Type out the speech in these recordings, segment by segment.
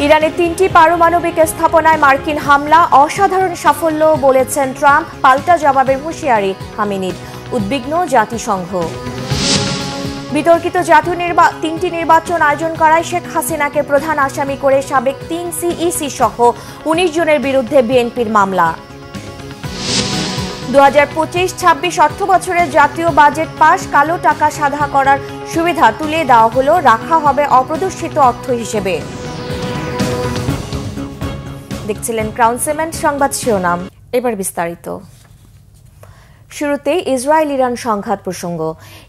ইরানে 3টি পারমাণবিক স্থাপনায় মার্কিন হামলা অসাধারণ সাফল্য বলেছেন ট্রাম্প। পাল্টা জবাবের হুঁশিয়ারি খামেনির। উদ্বিগ্ন জাতিসংঘ। বিতর্কিত তিনটি নির্বাচন আয়োজন করায় শেখ হাসিনাকে প্রধান আসামি করে সাবেক 3 সিইসি সহ 19 জনের বিরুদ্ধে বিএনপির মামলা। 2025-26 অর্থ বছরের জাতীয় বাজেট পাস। কালো টাকা সাদা করার সুবিধা তুলে দেওয়া হলো, রাখা হবে অপ্রদর্শিত অর্থ হিসেবে। দেখছিলেন ক্রাউন সিমেন্ট সংবাদ শিরোনাম, এবার বিস্তারিত। শুরুতেই ইসরায়েল ইরান সংঘাত প্রসঙ্গ।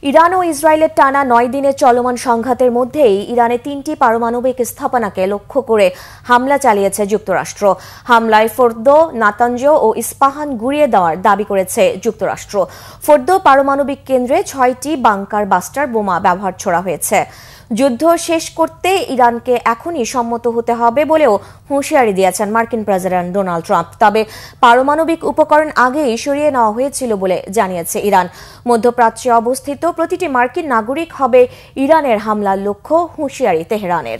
ইরান ও ইসরায়েলের টানা 9 দিনের চলমান সংঘাতের মধ্যেই ইরানে 3টি পারমাণবিক স্থাপনাকে লক্ষ্য করে হামলা চালিয়েছে যুক্তরাষ্ট্র। হামলায় ফোর্দো, নাতাঞ্জ ও ইস্পাহান গুঁড়িয়ে দেওয়ার দাবি করেছে যুক্তরাষ্ট্র। ফোর্দো পারমাণবিক কেন্দ্রে 6টি বাংকার বাস্টার বোমা ব্যবহার ছোড়া হয়েছে। যুদ্ধ শেষ করতে ইরানকে এখনই সম্মত হতে হবে বলেও হুঁশিয়ারি দিয়েছেন মার্কিন প্রেসিডেন্ট ডোনাল্ড ট্রাম্প। তবে পারমাণবিক উপকরণ আগেই সরিয়ে নেওয়া হয়েছিল বলে জানিয়েছে ইরান। মধ্যপ্রাচ্যে অবস্থিত প্রতিটি মার্কিন নাগরিক হবে ইরানের হামলার লক্ষ্য, হুঁশিয়ারি তেহরানের।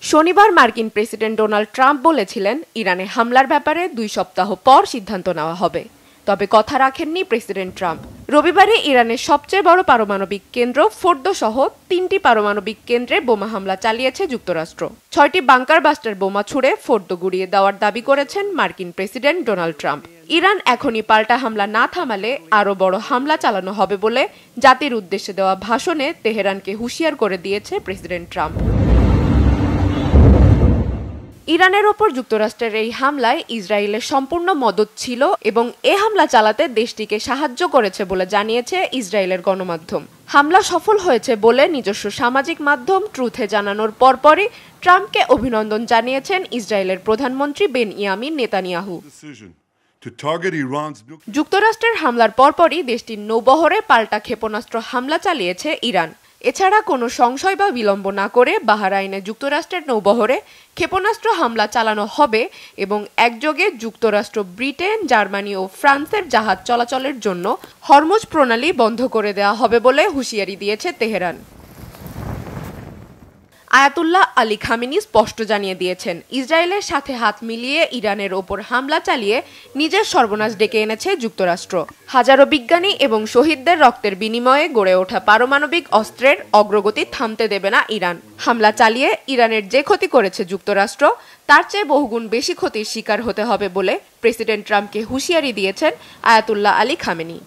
শনিবার মার্কিন প্রেসিডেন্ট ডোনাল্ড ট্রাম্প বলেছিলেন ইরানে হামলার ব্যাপারে 2 সপ্তাহ পর সিদ্ধান্ত নেওয়া হবে। তবে কথা রাখেননি প্রেসিডেন্ট ট্রাম্প। রবিবারে ইরানের সবচেয়ে বড় পারমাণবিক কেন্দ্র ফোর্দো সহ 3টি পারমাণবিক কেন্দ্রে বোমা হামলা চালিয়েছে যুক্তরাষ্ট্র। 6টি বাংকার বাস্টার বোমা ছুড়ে ফোর্দো গুঁড়িয়ে দেওয়ার দাবি করেছেন মার্কিন প্রেসিডেন্ট ডোনাল্ড ট্রাম্প। ইরান এখনই পাল্টা হামলা না থামালে আরও বড় হামলা চালানো হবে বলে জাতির উদ্দেশ্যে দেওয়া ভাষণে তেহরানকে হুঁশিয়ার করে দিয়েছে প্রেসিডেন্ট ট্রাম্প। ইরানের ওপর যুক্তরাষ্ট্রের এই হামলায় ইসরায়েলের সম্পূর্ণ মদত ছিল এবং এ হামলা চালাতে দেশটিকে সাহায্য করেছে বলে জানিয়েছে ইসরায়েলের গণমাধ্যম। হামলা সফল হয়েছে বলে নিজস্ব সামাজিক মাধ্যম ট্রুথে জানানোর পরপরই ট্রাম্পকে অভিনন্দন জানিয়েছেন ইসরায়েলের প্রধানমন্ত্রী বেনইয়ামিন নেতানিয়াহু। যুক্তরাষ্ট্রের হামলার পরপরই দেশটির নৌবহরে পাল্টা ক্ষেপণাস্ত্র হামলা চালিয়েছে ইরান। এছাড়া কোনো সংশয় বা বিলম্ব না করে বাহরাইনে যুক্তরাষ্ট্রের নৌবহরে ক্ষেপণাস্ত্র হামলা চালানো হবে এবং একযোগে যুক্তরাষ্ট্র, ব্রিটেন, জার্মানি ও ফ্রান্সের জাহাজ চলাচলের জন্য হরমুজ প্রণালী বন্ধ করে দেওয়া হবে বলে হুঁশিয়ারি দিয়েছে তেহরান। আয়াতুল্লাহ আলী খামেনি স্পষ্ট জানিয়ে দিয়েছেন, ইসরায়েলের সাথে হাত মিলিয়ে ইরানের ওপর হামলা চালিয়ে নিজের সর্বনাশ ডেকে এনেছে যুক্তরাষ্ট্র। হাজারো বিজ্ঞানী এবং শহীদদের রক্তের বিনিময়ে গড়ে ওঠা পারমাণবিক অস্ত্রের অগ্রগতি থামতে দেবে না ইরান। হামলা চালিয়ে ইরানের যে ক্ষতি করেছে যুক্তরাষ্ট্র, তার চেয়ে বহুগুণ বেশি ক্ষতির শিকার হতে হবে বলে প্রেসিডেন্ট ট্রাম্পকে হুঁশিয়ারি দিয়েছেন আয়াতুল্লাহ আলী খামেনি।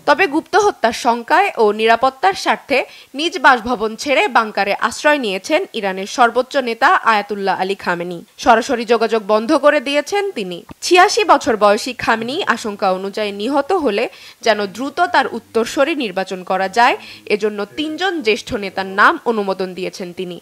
তবে গুপ্ত হত্যার শঙ্কায় ও নিরাপত্তার স্বার্থে নিজ বাসভবন ছেড়ে বাংকারে আশ্রয় নিয়েছেন ইরানের সর্বোচ্চ নেতা আয়াতুল্লাহ আলী খামেনি। সরাসরি যোগাযোগ বন্ধ করে দিয়েছেন তিনি। 86 বছর বয়সী খামেনি আশঙ্কা অনুযায়ী নিহত হলে যেন দ্রুত তার উত্তরসূরি নির্বাচন করা যায়, এজন্য 3 জন জ্যেষ্ঠ নেতার নাম অনুমোদন দিয়েছেন তিনি।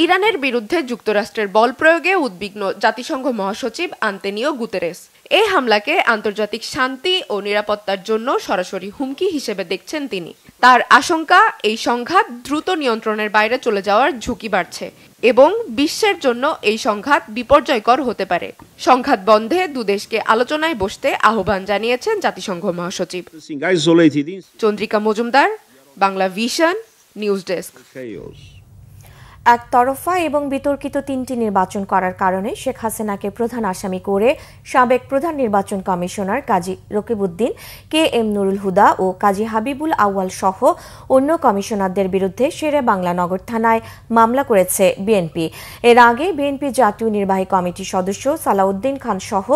ইরানের বিরুদ্ধে যুক্তরাষ্ট্রের বল প্রয়োগে উদ্বিগ্ন জাতিসংঘ মহাসচিব আন্তোনিও গুতেরেস এই হামলাকে আন্তর্জাতিক শান্তি ও নিরাপত্তার জন্য সরাসরি হুমকি হিসেবে দেখছেন তিনি। তার আশঙ্কা, এই সংঘাত দ্রুত নিয়ন্ত্রণের বাইরে চলে যাওয়ার ঝুঁকি বাড়ছে এবং বিশ্বের জন্য এই সংঘাত বিপর্যয়কর হতে পারে। সংঘাত বন্ধে দুদেশকে আলোচনায় বসতে আহ্বান জানিয়েছেন জাতিসংঘ মহাসচিব। Chandrika Majumdar, Bangla vision, news desk. একতরফা এবং বিতর্কিত 3টি নির্বাচন করার কারণে শেখ হাসিনাকে প্রধান আসামি করে সাবেক প্রধান নির্বাচন কমিশনার কাজী রকিবউদ্দিন, KM নুরুল হুদা ও কাজী হাবিবুল আউয়াল সহ অন্য কমিশনারদের বিরুদ্ধে শেরে বাংলা নগর থানায় মামলা করেছে বিএনপি। এর আগে বিএনপি জাতীয় নির্বাহী কমিটির সদস্য সালাউদ্দিন খান সহ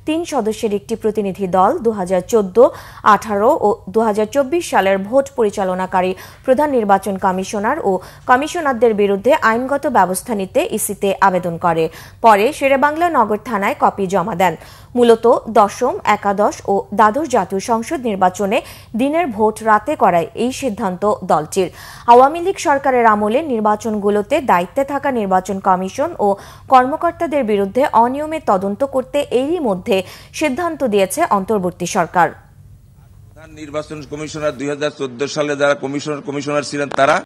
3 সদস্যের একটি প্রতিনিধি দল 2014, 18 ও 2024 সালের ভোট পরিচালনাকারী প্রধান নির্বাচন কমিশনার ও কমিশনারদের বিরুদ্ধে আইনগত ব্যবস্থা নিতে ইসিতে আবেদন করে। পরে শেরেবাংলা নগর থানায় কপি জমা দেন। মূলত দশম, একাদশ ও দ্বাদশ জাতীয় সংসদ নির্বাচনে দিনের ভোট রাতে করায় এই সিদ্ধান্ত দলটির। আওয়ামী লীগ সরকারের আমলে নির্বাচনগুলোতে দায়িত্বে থাকা নির্বাচন কমিশন ও কর্মকর্তাদের বিরুদ্ধে অনিয়মের তদন্ত করতে এরই মধ্যে সিদ্ধান্ত দিয়েছে অন্তর্বর্তী সরকার। নির্বাচন কমিশনার 2014 সালে যারা কমিশনার ছিলেন তারা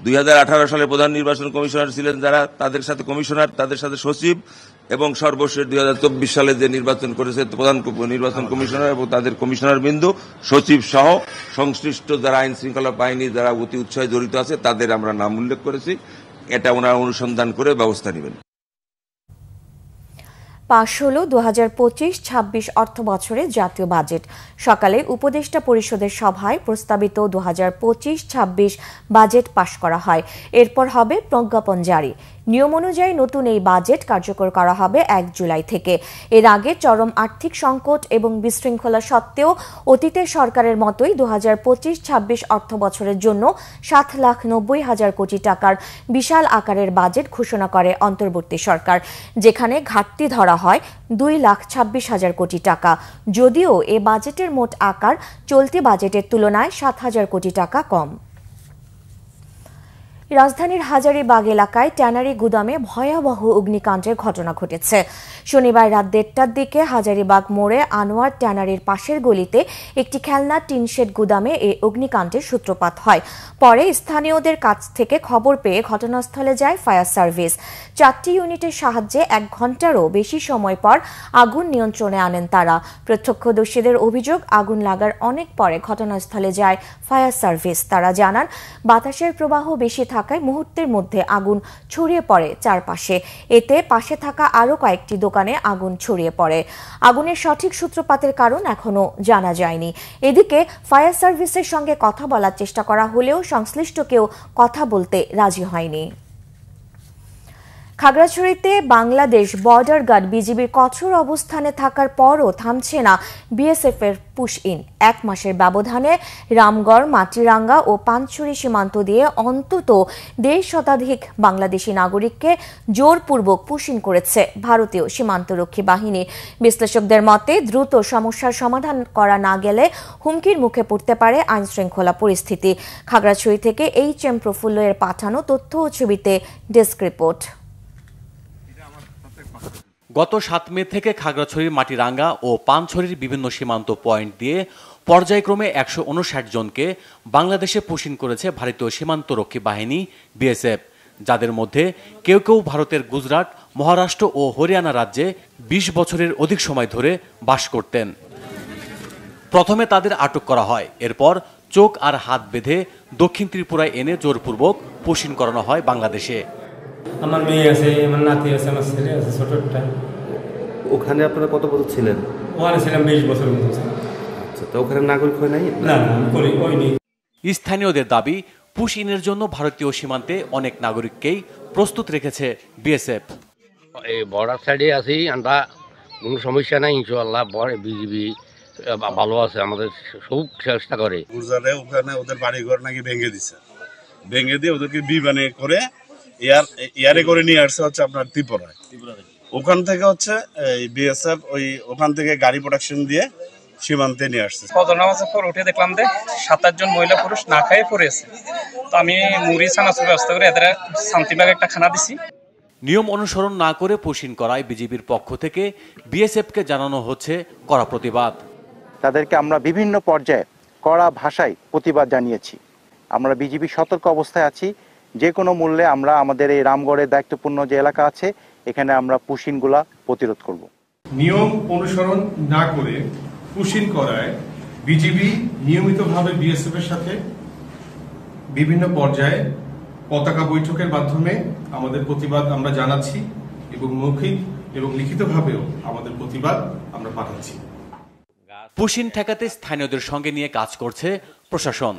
2018 সালে প্রধান নির্বাচন কমিশনার ছিলেন যারা, তাদের সাথে কমিশনার, তাদের সাথে সচিব, এবং সর্বশেষ 2024 সালে যে নির্বাচন করেছে প্রধান নির্বাচন কমিশনার এবং তাদের কমিশনার বিন্দু, সচিব সহ সংশ্লিষ্ট যারা আইন শৃঙ্খলা বাহিনী যারা অতি উৎসাহে জড়িত আছে তাদের আমরা নাম উল্লেখ করেছি। এটা ওনারা অনুসন্ধান করে ব্যবস্থা নেবেন। পাশ হল 2025-26 অর্থ বছরের জাতীয় বাজেট। সকালে উপদেষ্টা পরিষদের সভায় প্রস্তাবিত 2025-26 বাজেট পাশ করা হয়। এরপর হবে প্রজ্ঞাপন জারি। নিয়ম অনুযায়ী নতুন এই বাজেট কার্যকর করা হবে 1 জুলাই থেকে। এর আগে চরম আর্থিক সংকট এবং বিশৃঙ্খলা সত্ত্বেও অতীতের সরকারের মতোই 2025-26 অর্থ বছরের জন্য 7,90,000 কোটি টাকার বিশাল আকারের বাজেট ঘোষণা করে অন্তর্বর্তী সরকার, যেখানে ঘাটতি ধরা হয় 2,26,000 কোটি টাকা। যদিও এ বাজেটের মোট আকার চলতি বাজেটের তুলনায় 7,000 কোটি টাকা কম। রাজধানীর হাজারীবাগ এলাকায় ট্যানারি গুদামে ভয়াবহ অগ্নিকাণ্ডের ঘটনা ঘটেছে। শনিবার রাত 1টার দিকে হাজারীবাগ মোড়ে আনোয়ার ট্যানারির পাশের গলিতে একটি খেলনা টিনশেড গুদামে এই অগ্নিকাণ্ডের সূত্রপাত হয়। পরে স্থানীয়দের কাছ থেকে খবর পেয়ে ঘটনাস্থলে যায় ফায়ার সার্ভিস। 4টি ইউনিটের সাহায্যে 1 ঘণ্টারও বেশি সময় পর আগুন নিয়ন্ত্রণে আনেন তারা। প্রত্যক্ষদর্শীদের অভিযোগ, আগুন লাগার অনেক পরে ঘটনাস্থলে যায় ফায়ার সার্ভিস। তারা জানান, বাতাসের প্রবাহ বেশি থাকায় মুহূর্তের মধ্যে আগুন ছড়িয়ে পড়ে চারপাশে। এতে পাশে থাকা আরও কয়েকটি দোকানে আগুন ছড়িয়ে পড়ে। আগুনের সঠিক সূত্রপাতের কারণ এখনো জানা যায়নি। এদিকে ফায়ার সার্ভিসের সঙ্গে কথা বলার চেষ্টা করা হলেও সংশ্লিষ্ট কেউ কথা বলতে রাজি হয়নি। খাগড়াছড়িতে বাংলাদেশ বর্ডার গার্ড বিজিবির কঠোর অবস্থানে থাকার পরও থামছে না বিএসএফ এর পুশ ইন। 1 মাসের ব্যবধানে রামগড়, মাটিরাঙ্গা ও পানছড়ি সীমান্ত দিয়ে অন্তত 1.5 শতাধিক বাংলাদেশি নাগরিককে জোরপূর্বক পুশ ইন করেছে ভারতীয় সীমান্তরক্ষী বাহিনী। বিশ্লেষকদের মতে, দ্রুত সমস্যার সমাধান করা না গেলে হুমকির মুখে পড়তে পারে আইন শৃঙ্খলা পরিস্থিতি। খাগড়াছড়ি থেকে HM প্রফুল্ল এর পাঠানো তথ্য ও ছবিতে ডেস্ক রিপোর্ট। গত 7 মে থেকে খাগড়াছড়ির মাটিরাঙ্গা ও পানছড়ির বিভিন্ন সীমান্ত পয়েন্ট দিয়ে পর্যায়ক্রমে 159 জনকে বাংলাদেশে পুশ ইন করেছে ভারতীয় সীমান্তরক্ষী বাহিনী বিএসএফ, যাদের মধ্যে কেউ কেউ ভারতের গুজরাট, মহারাষ্ট্র ও হরিয়ানা রাজ্যে 20 বছরের অধিক সময় ধরে বাস করতেন। প্রথমে তাদের আটক করা হয়, এরপর চোখ আর হাত বেঁধে দক্ষিণ ত্রিপুরায় এনে জোরপূর্বক পুশ ইন করানো হয় বাংলাদেশে। আমার মেয়ে আছে, আমার নাতি আছে, আমার ছেলে আছে ছোটটা। ওখানে আপনারা কত বছর ছিলেন? ওখানে ছিলাম 20 বছর মতো। আচ্ছা, তো ওখানে নাগরিক হয় নাই? না, হয়নি। স্থানীয়দের দাবি, পুশ ইনের জন্য ভারতীয় সীমান্তে অনেক নাগরিককেই প্রস্তুত রেখেছে বিএসএফ। এই বর্ডার সাইডে আছি আমরা, কোনো সমস্যা নাই ইনশাআল্লাহ। বিজিবি ভালো আছে, আমাদের সব চেষ্টা করে। গুজরাটে ওখানে ওদের বাড়িঘর নাকি ভেঙে দিচ্ছে, ভেঙে দিয়ে ওদেরকে বিমানে করে এয়ারে করে নিয়ে আসছে হচ্ছে আপনার ত্রিপুরায়। ওখান থেকে হচ্ছে বিএসএফ ওখান থেকে গাড়ি প্রোডাকশন দিয়ে সীমান্তে নিয়ে আসছে। ফজর নামাজের পর উঠে দেখলাম যে 7-8 জন মহিলা পুরুষ না খাইয়ে পড়েছে। তো আমি মুড়ি চানাচুর ব্যবস্থা করে এদের শান্তিবাগ একটা খানা দিছি। নিয়ম অনুসরণ না করে পুশ ইন করায় বিজিবির পক্ষ থেকে বিএসএফকে জানানো হচ্ছে কড়া প্রতিবাদ। তাদেরকে আমরা বিভিন্ন পর্যায়ে কড়া ভাষায় প্রতিবাদ জানিয়েছি। আমরা বিজিবি সতর্ক অবস্থায় আছি। যে কোনো মূল্যে আমরা আমাদের এই রামগড়ের দায়িত্বপূর্ণ যে এলাকা আছে এখানে আমরা পুশ ইনগুলা প্রতিরোধ করব। নিয়ম অনুসরণ না করে পুশ ইন করায় বিজিবি নিয়মিতভাবে বিএসএফ এর সাথে বিভিন্ন পর্যায়ে পতাকা বৈঠকের মাধ্যমে আমাদের প্রতিবাদ আমরা জানাচ্ছি এবং মৌখিক এবং লিখিতভাবেও আমাদের প্রতিবাদ আমরা পাঠাচ্ছি। পুশ ইন ঠেকাতে স্থানীয়দের সঙ্গে নিয়ে কাজ করছে প্রশাসন।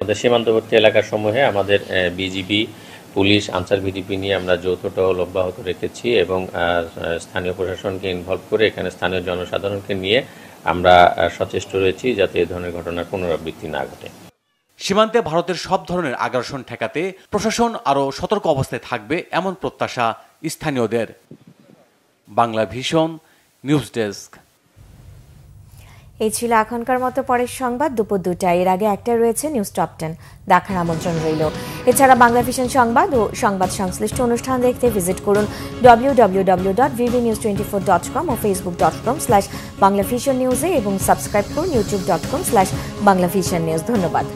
আমাদের সীমান্তবর্তী এলাকার সমূহে আমাদের বিজিবি, পুলিশ, আনসার ভিডিপি নিয়ে আমরা যৌথ টহল অব্যাহত রেখেছি এবং স্থানীয় প্রশাসনকে ইনভলভ করে এখানে স্থানীয় জনসাধারণকে নিয়ে আমরা সচেষ্ট রয়েছি যাতে এই ধরনের ঘটনার পুনরাবৃত্তি না ঘটে। সীমান্তে ভারতের সব ধরনের আগ্রাসন ঠেকাতে প্রশাসন আরও সতর্ক অবস্থায় থাকবে এমন প্রত্যাশা স্থানীয়দের। Bangla vision news desk. এই ছিল এখনকার মতো। পরের সংবাদ দুপুর 2টায়। এর আগে একটা রয়েছে নিউজ টপ 10, দেখার আমন্ত্রণ রইল। এছাড়া বাংলা ভিশন সংবাদ ও সংবাদ সংশ্লিষ্ট অনুষ্ঠান দেখতে ভিজিট করুন www.vvnews24.com ও facebook.com/banglavisionnews এবং সাবস্ক্রাইব করুন youtube.com/banglavisionnews। ধন্যবাদ।